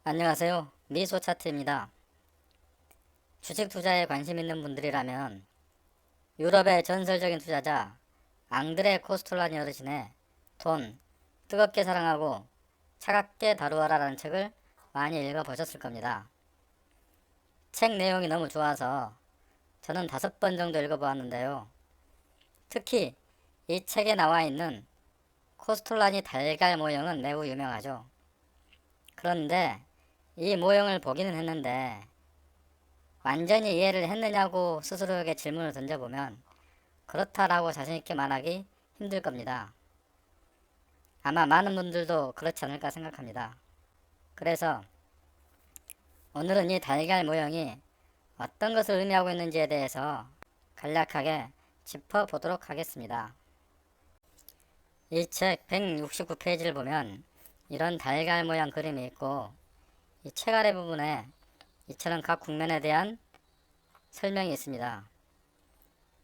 안녕하세요. 미소 차트입니다. 주식 투자에 관심 있는 분들이라면 유럽의 전설적인 투자자 앙드레 코스톨라니 어르신의 돈, 뜨겁게 사랑하고 차갑게 다루어라라는 책을 많이 읽어보셨을 겁니다. 책 내용이 너무 좋아서 저는 5번 정도 읽어보았는데요. 특히 이 책에 나와 있는 코스톨라니 달걀 모형은 매우 유명하죠. 그런데 이 모형을 보기는 했는데 완전히 이해를 했느냐고 스스로에게 질문을 던져보면 그렇다라고 자신있게 말하기 힘들 겁니다. 아마 많은 분들도 그렇지 않을까 생각합니다. 그래서 오늘은 이 달걀 모형이 어떤 것을 의미하고 있는지에 대해서 간략하게 짚어보도록 하겠습니다. 이 책 169페이지를 보면 이런 달걀 모양 그림이 있고 이 책 아래 부분에 이처럼 각 국면에 대한 설명이 있습니다.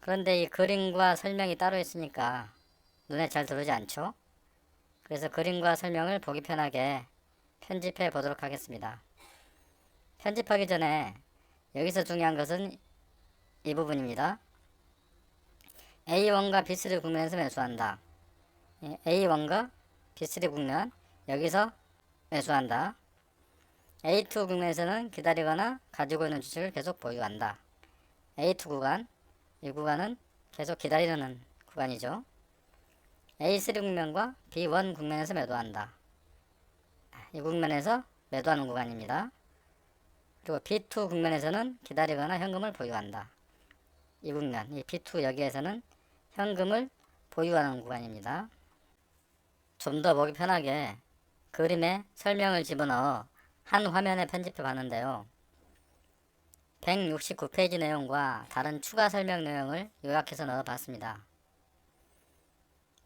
그런데 이 그림과 설명이 따로 있으니까 눈에 잘 들어오지 않죠? 그래서 그림과 설명을 보기 편하게 편집해 보도록 하겠습니다. 편집하기 전에 여기서 중요한 것은 이 부분입니다. A1과 B3 국면에서 매수한다. A1과 B3 국면 여기서 매수한다. A2 국면에서는 기다리거나 가지고 있는 주식을 계속 보유한다. A2 구간, 이 구간은 계속 기다리는 구간이죠. A3 국면과 B1 국면에서 매도한다. 이 국면에서 매도하는 구간입니다. 그리고 B2 국면에서는 기다리거나 현금을 보유한다. 이 국면, 이 B2 여기에서는 현금을 보유하는 구간입니다. 좀 더 보기 편하게 그림에 설명을 집어넣어 한 화면에 편집해 봤는데요. 169페이지 내용과 다른 추가 설명 내용을 요약해서 넣어 봤습니다.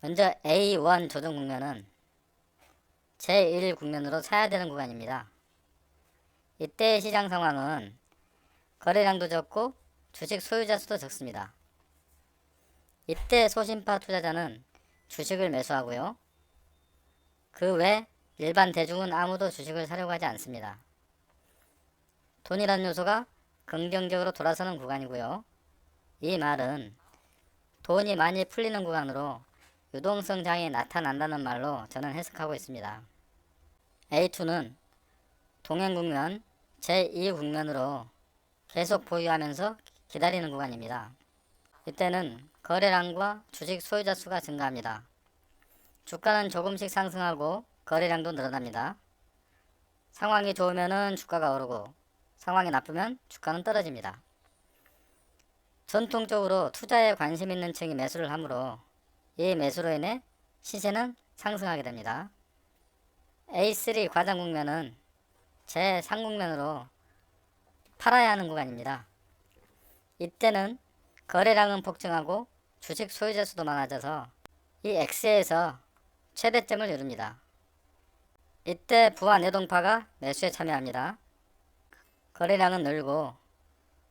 먼저 A1 조정 국면은 제1 국면으로 사야 되는 구간입니다. 이때의 시장 상황은 거래량도 적고 주식 소유자 수도 적습니다. 이때 소신파 투자자는 주식을 매수하고요. 그 외 일반 대중은 아무도 주식을 사려고 하지 않습니다. 돈이라는 요소가 긍정적으로 돌아서는 구간이고요. 이 말은 돈이 많이 풀리는 구간으로 유동성 장이 나타난다는 말로 저는 해석하고 있습니다. A2는 동행 국면, 제2 국면으로 계속 보유하면서 기다리는 구간입니다. 이때는 거래량과 주식 소유자 수가 증가합니다. 주가는 조금씩 상승하고 거래량도 늘어납니다. 상황이 좋으면 주가가 오르고 상황이 나쁘면 주가는 떨어집니다. 전통적으로 투자에 관심 있는 층이 매수를 하므로 이 매수로 인해 시세는 상승하게 됩니다. A3 과장 국면은 제3국면으로 팔아야 하는 구간입니다. 이때는 거래량은 폭증하고 주식 소유자 수도 많아져서 이 X에서 최대점을 이룹니다. 이때 부와 내동파가 매수에 참여합니다. 거래량은 늘고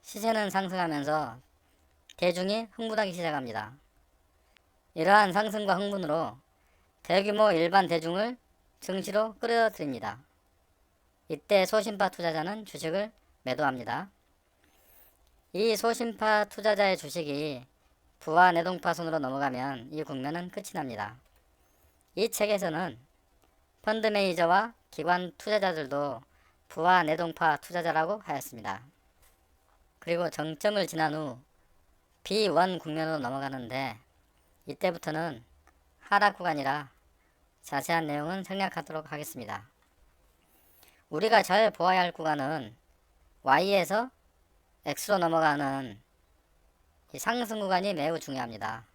시세는 상승하면서 대중이 흥분하기 시작합니다. 이러한 상승과 흥분으로 대규모 일반 대중을 증시로 끌어들입니다. 이때 소신파 투자자는 주식을 매도합니다. 이 소신파 투자자의 주식이 부와 내동파 손으로 넘어가면 이 국면은 끝이 납니다. 이 책에서는 펀드 매니저와 기관 투자자들도 부와 내동파 투자자라고 하였습니다. 그리고 정점을 지난 후 B1 국면으로 넘어가는데 이때부터는 하락 구간이라 자세한 내용은 생략하도록 하겠습니다. 우리가 잘 보아야 할 구간은 Y에서 X로 넘어가는 이 상승 구간이 매우 중요합니다.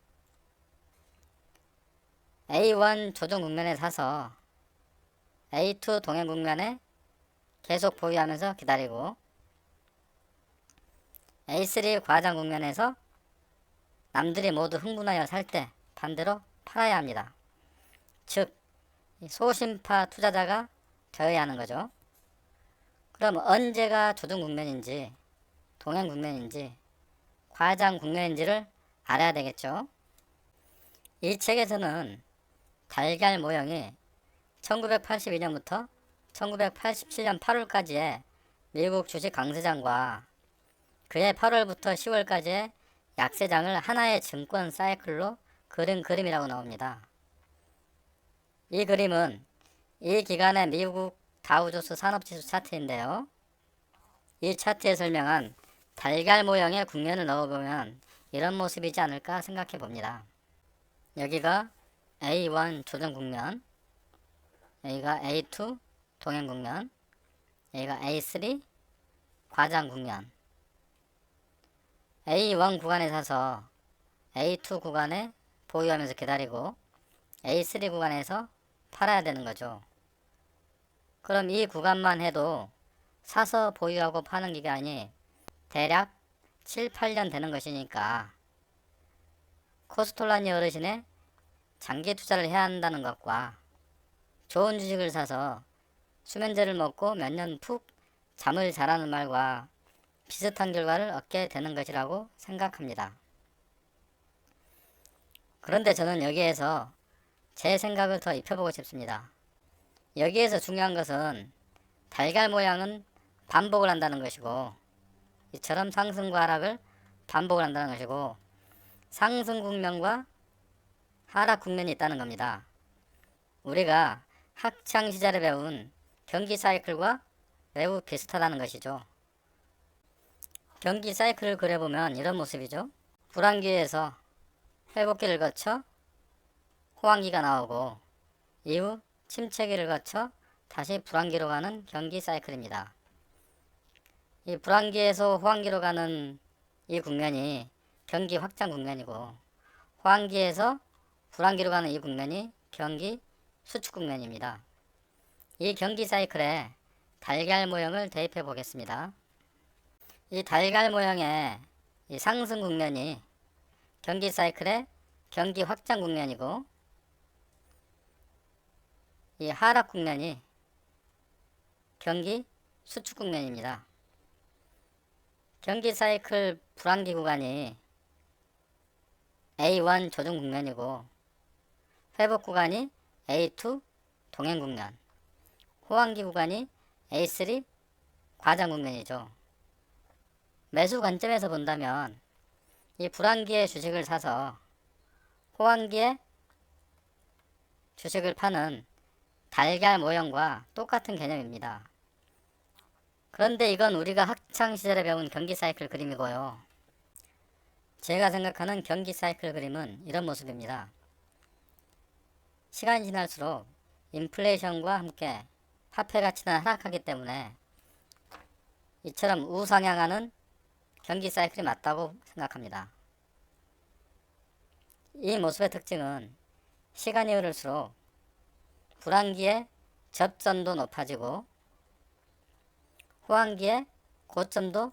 A1 조정 국면에 사서 A2 동행 국면에 계속 보유하면서 기다리고 A3 과장 국면에서 남들이 모두 흥분하여 살 때 반대로 팔아야 합니다. 즉 소심파 투자자가 되어야 하는 거죠. 그럼 언제가 조정 국면인지 동행 국면인지 과장 국면인지를 알아야 되겠죠. 이 책에서는 달걀 모형이 1982년부터 1987년 8월까지의 미국 주식 강세장과 그해 8월부터 10월까지의 약세장을 하나의 증권 사이클로 그린 그림이라고 나옵니다. 이 그림은 이 기간의 미국 다우존스 산업지수 차트인데요. 이 차트에 설명한 달걀 모양의 국면을 넣어보면 이런 모습이지 않을까 생각해 봅니다. 여기가 A1 조정 국면, 여기가 A2 동행 국면, 여기가 A3 과장 국면. A1 구간에 사서 A2 구간에 보유하면서 기다리고 A3 구간에서 팔아야 되는 거죠. 그럼 이 구간만 해도 사서 보유하고 파는 기간이 대략 7, 8년 되는 것이니까 코스톨라니 어르신의 장기 투자를 해야 한다는 것과 좋은 주식을 사서 수면제를 먹고 몇 년 푹 잠을 자라는 말과 비슷한 결과를 얻게 되는 것이라고 생각합니다. 그런데 저는 여기에서 제 생각을 더 입혀보고 싶습니다. 여기에서 중요한 것은 달걀 모양은 반복을 한다는 것이고 이처럼 상승과 하락을 반복을 한다는 것이고 상승 국면과 하락 국면이 있다는 겁니다. 우리가 학창시절에 배운 경기 사이클과 매우 비슷하다는 것이죠. 경기 사이클을 그려보면 이런 모습이죠. 불황기에서 회복기를 거쳐 호황기가 나오고 이후 침체기를 거쳐 다시 불황기로 가는 경기 사이클입니다. 이 불황기에서 호황기로 가는 이 국면이 경기 확장 국면이고 호황기에서 불황기로 가는 이 국면이 경기 수축 국면입니다. 이 경기 사이클에 달걀 모형을 대입해 보겠습니다. 이 달걀 모형의 이 상승 국면이 경기 사이클의 경기 확장 국면이고 이 하락 국면이 경기 수축 국면입니다. 경기 사이클 불황기 구간이 A1 조정 국면이고 회복 구간이 A2 동행 국면, 호황기 구간이 A3 과장 국면이죠. 매수 관점에서 본다면 이 불황기에 주식을 사서 호황기에 주식을 파는 달걀 모형과 똑같은 개념입니다. 그런데 이건 우리가 학창시절에 배운 경기 사이클 그림이고요. 제가 생각하는 경기 사이클 그림은 이런 모습입니다. 시간이 지날수록 인플레이션과 함께 화폐 가치는 하락하기 때문에 이처럼 우상향하는 경기 사이클이 맞다고 생각합니다. 이 모습의 특징은 시간이 흐를수록 불황기의 접전도 높아지고 호황기의 고점도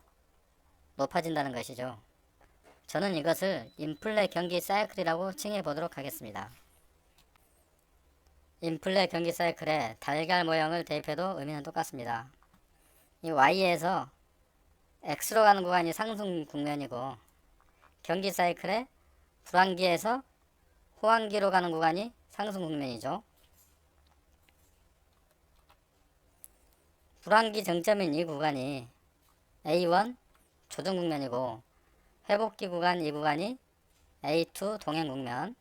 높아진다는 것이죠. 저는 이것을 인플레 경기 사이클이라고 칭해 보도록 하겠습니다. 인플레 경기 사이클에 달걀 모형을 대입해도 의미는 똑같습니다. 이 Y에서 X로 가는 구간이 상승 국면이고 경기 사이클에 불황기에서 호황기로 가는 구간이 상승 국면이죠. 불황기 정점인 이 구간이 A1 조정 국면이고 회복기 구간 이 구간이 A2 동행 국면,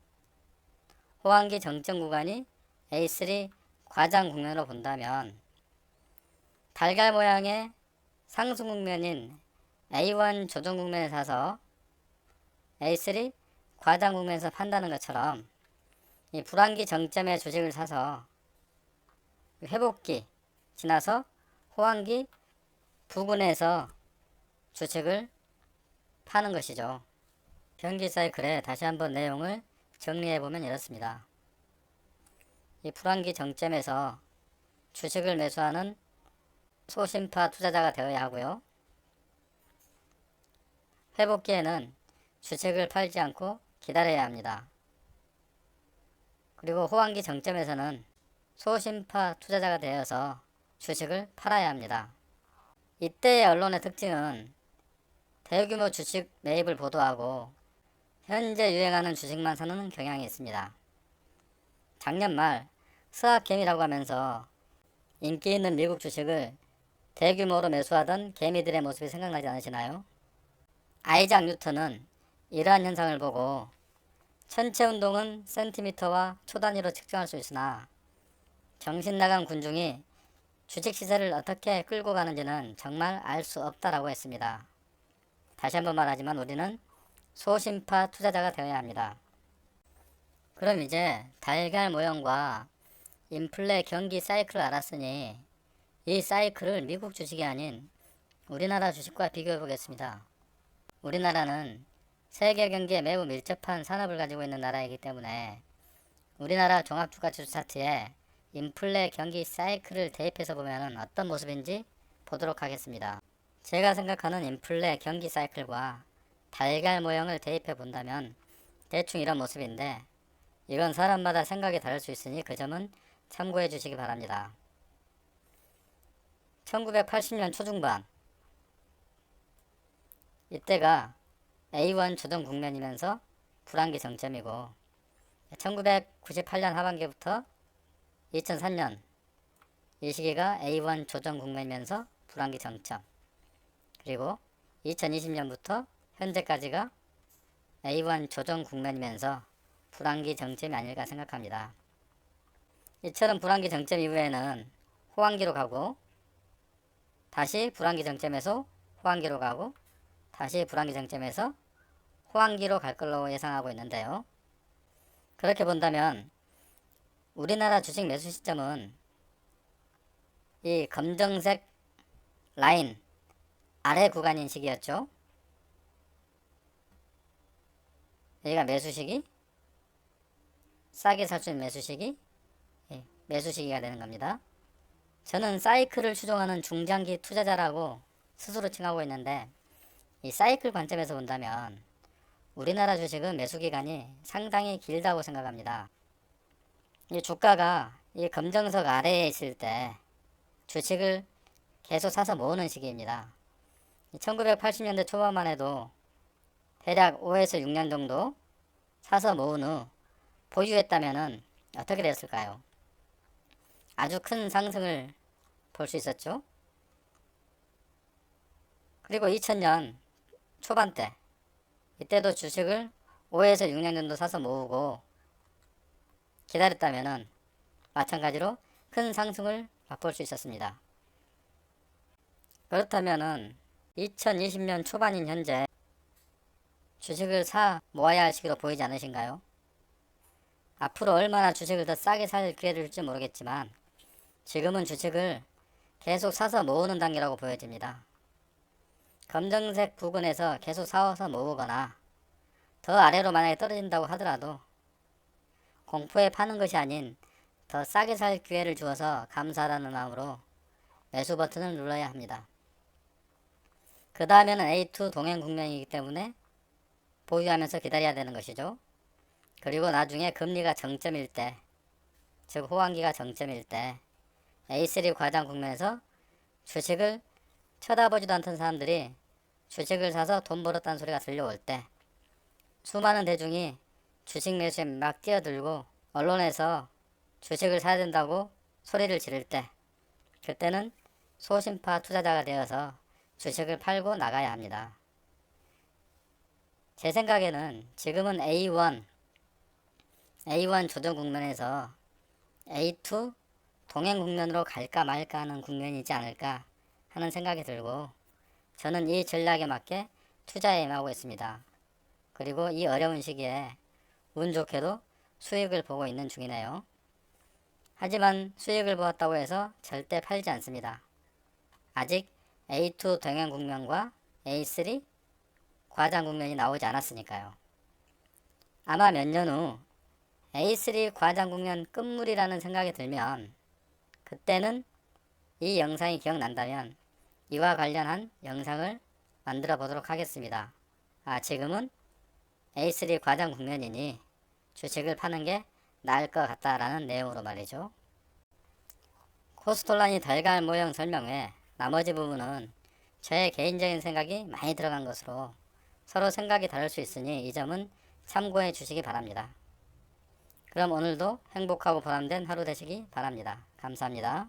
호황기 정점 구간이 A3 과장 국면으로 본다면 달걀 모양의 상승 국면인 A1 조정 국면에 사서 A3 과장 국면에서 판다는 것처럼 이 불황기 정점의 주식을 사서 회복기 지나서 호황기 부근에서 주식을 파는 것이죠. 경기 사이클에 다시 한번 내용을 정리해보면 이렇습니다. 이 불황기 정점에서 주식을 매수하는 소심파 투자자가 되어야 하고요. 회복기에는 주식을 팔지 않고 기다려야 합니다. 그리고 호황기 정점에서는 소심파 투자자가 되어서 주식을 팔아야 합니다. 이때의 언론의 특징은 대규모 주식 매입을 보도하고 현재 유행하는 주식만 사는 경향이 있습니다. 작년 말 스와개미라고 하면서 인기 있는 미국 주식을 대규모로 매수하던 개미들의 모습이 생각나지 않으시나요? 아이작 뉴턴은 이러한 현상을 보고 전체 운동은 센티미터와 초 단위로 측정할 수 있으나 정신나간 군중이 주식 시세를 어떻게 끌고 가는지는 정말 알 수 없다라고 했습니다. 다시 한번 말하지만 우리는 소심파 투자자가 되어야 합니다. 그럼 이제 달걀 모형과 인플레 경기 사이클을 알았으니 이 사이클을 미국 주식이 아닌 우리나라 주식과 비교해 보겠습니다. 우리나라는 세계 경기에 매우 밀접한 산업을 가지고 있는 나라이기 때문에 우리나라 종합주가지수 차트에 인플레 경기 사이클을 대입해서 보면 어떤 모습인지 보도록 하겠습니다. 제가 생각하는 인플레 경기 사이클과 달걀 모형을 대입해 본다면 대충 이런 모습인데 이건 사람마다 생각이 다를 수 있으니 그 점은 참고해 주시기 바랍니다. 1980년 초중반 이때가 A1 조정 국면이면서 불황기 정점이고 1998년 하반기부터 2003년 이 시기가 A1 조정 국면이면서 불황기 정점, 그리고 2020년부터 현재까지가 A1 조정 국면이면서 불황기 정점이 아닐까 생각합니다. 이처럼 불황기 정점 이후에는 호황기로 가고 다시 불황기 정점에서 호황기로 가고 다시 불황기 정점에서 호황기로 갈 걸로 예상하고 있는데요. 그렇게 본다면 우리나라 주식 매수 시점은 이 검정색 라인 아래 구간인 시기였죠. 여기가 매수 시기, 싸게 살 수 있는 매수 시기, 매수 시기가 되는 겁니다. 저는 사이클을 추종하는 중장기 투자자라고 스스로 칭하고 있는데 이 사이클 관점에서 본다면 우리나라 주식은 매수 기간이 상당히 길다고 생각합니다. 이 주가가 이 검정석 아래에 있을 때 주식을 계속 사서 모으는 시기입니다. 1980년대 초반만 해도 대략 5에서 6년 정도 사서 모은 후 보유했다면 어떻게 됐을까요? 아주 큰 상승을 볼 수 있었죠. 그리고 2000년 초반 때 이때도 주식을 5에서 6년 정도 사서 모으고 기다렸다면 마찬가지로 큰 상승을 맛볼 수 있었습니다. 그렇다면 2020년 초반인 현재 주식을 사 모아야 할 시기로 보이지 않으신가요? 앞으로 얼마나 주식을 더 싸게 살 기회를 줄지 모르겠지만 지금은 주식을 계속 사서 모으는 단계라고 보여집니다. 검정색 부근에서 계속 사서 모으거나 더 아래로 만약에 떨어진다고 하더라도 공포에 파는 것이 아닌 더 싸게 살 기회를 주어서 감사하다는 마음으로 매수 버튼을 눌러야 합니다. 그 다음에는 A2 동행 국면이기 때문에 보유하면서 기다려야 되는 것이죠. 그리고 나중에 금리가 정점일 때, 즉 호황기가 정점일 때 A3 과장 국면에서 주식을 쳐다보지도 않던 사람들이 주식을 사서 돈 벌었다는 소리가 들려올 때 수많은 대중이 주식 매수에 막 뛰어들고 언론에서 주식을 사야 된다고 소리를 지를 때 그때는 소심파 투자자가 되어서 주식을 팔고 나가야 합니다. 제 생각에는 지금은 A1 조정 국면에서 A2 동행 국면으로 갈까 말까 하는 국면이지 않을까 하는 생각이 들고 저는 이 전략에 맞게 투자에 임하고 있습니다. 그리고 이 어려운 시기에 운 좋게도 수익을 보고 있는 중이네요. 하지만 수익을 보았다고 해서 절대 팔지 않습니다. 아직 A2 동행 국면과 A3 과장 국면이 나오지 않았으니까요. 아마 몇 년 후 A3 과장 국면 끝물이라는 생각이 들면 그때는 이 영상이 기억난다면 이와 관련한 영상을 만들어 보도록 하겠습니다. 지금은 A3 과장 국면이니 주식을 파는 게 나을 것 같다라는 내용으로 말이죠. 코스톨라니 달걀 모형 설명 외 나머지 부분은 제 개인적인 생각이 많이 들어간 것으로 서로 생각이 다를 수 있으니 이 점은 참고해 주시기 바랍니다. 그럼 오늘도 행복하고 보람된 하루 되시기 바랍니다. 감사합니다.